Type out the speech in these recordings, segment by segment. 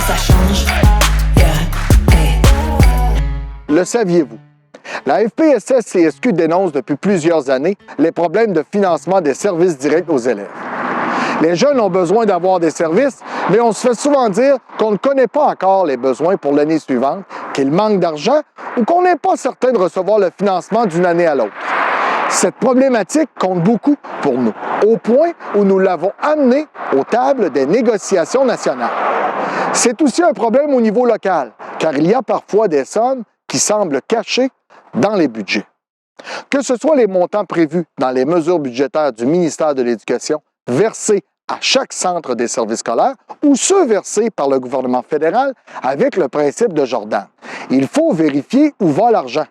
ça change. Yeah. Hey. Le saviez-vous? La FPSS-CSQ dénonce depuis plusieurs années les problèmes de financement des services directs aux élèves. Les jeunes ont besoin d'avoir des services, mais on se fait souvent dire qu'on ne connaît pas encore les besoins pour l'année suivante, qu'il manque d'argent ou qu'on n'est pas certain de recevoir le financement d'une année à l'autre. Cette problématique compte beaucoup pour nous, au point où nous l'avons amenée aux tables des négociations nationales. C'est aussi un problème au niveau local, car il y a parfois des sommes qui semblent cachées dans les budgets. Que ce soit les montants prévus dans les mesures budgétaires du ministère de l'Éducation versés à chaque centre des services scolaires ou ceux versés par le gouvernement fédéral avec le principe de Jordan. Il faut vérifier où va l'argent.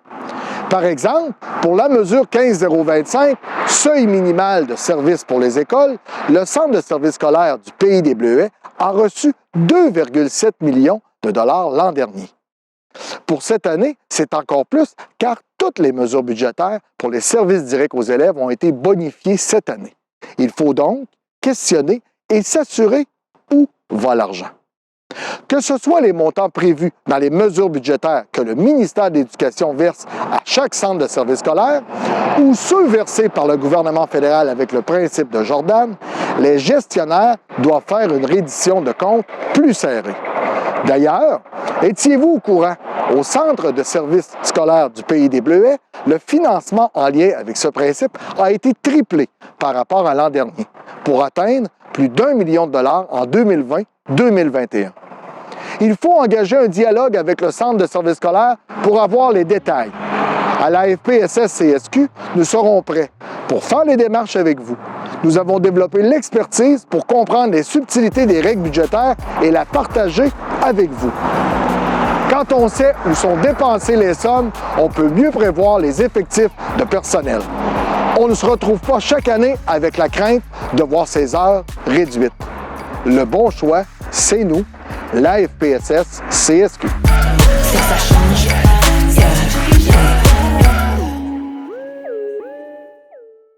Par exemple, pour la mesure 15.025, seuil minimal de services pour les écoles, le Centre de services scolaires du Pays des Bleuets a reçu 2,7 millions de dollars l'an dernier. Pour cette année, c'est encore plus car toutes les mesures budgétaires pour les services directs aux élèves ont été bonifiées cette année. Il faut donc questionner et s'assurer où va l'argent. Que ce soit les montants prévus dans les mesures budgétaires que le ministère de l'Éducation verse à chaque centre de services scolaires ou ceux versés par le gouvernement fédéral avec le principe de Jordan, les gestionnaires doivent faire une reddition de comptes plus serrée. D'ailleurs, étiez-vous au courant? Au Centre de services scolaires du Pays des Bleuets, le financement en lien avec ce principe a été triplé par rapport à l'an dernier, pour atteindre plus d'1 million de dollars en 2020-2021. Il faut engager un dialogue avec le Centre de services scolaires pour avoir les détails. À la FPSS-CSQ, nous serons prêts pour faire les démarches avec vous. Nous avons développé l'expertise pour comprendre les subtilités des règles budgétaires et la partager avec vous. Quand on sait où sont dépensées les sommes, on peut mieux prévoir les effectifs de personnel. On ne se retrouve pas chaque année avec la crainte de voir ses heures réduites. Le bon choix, c'est nous, la FPSS-CSQ. C'est ça change.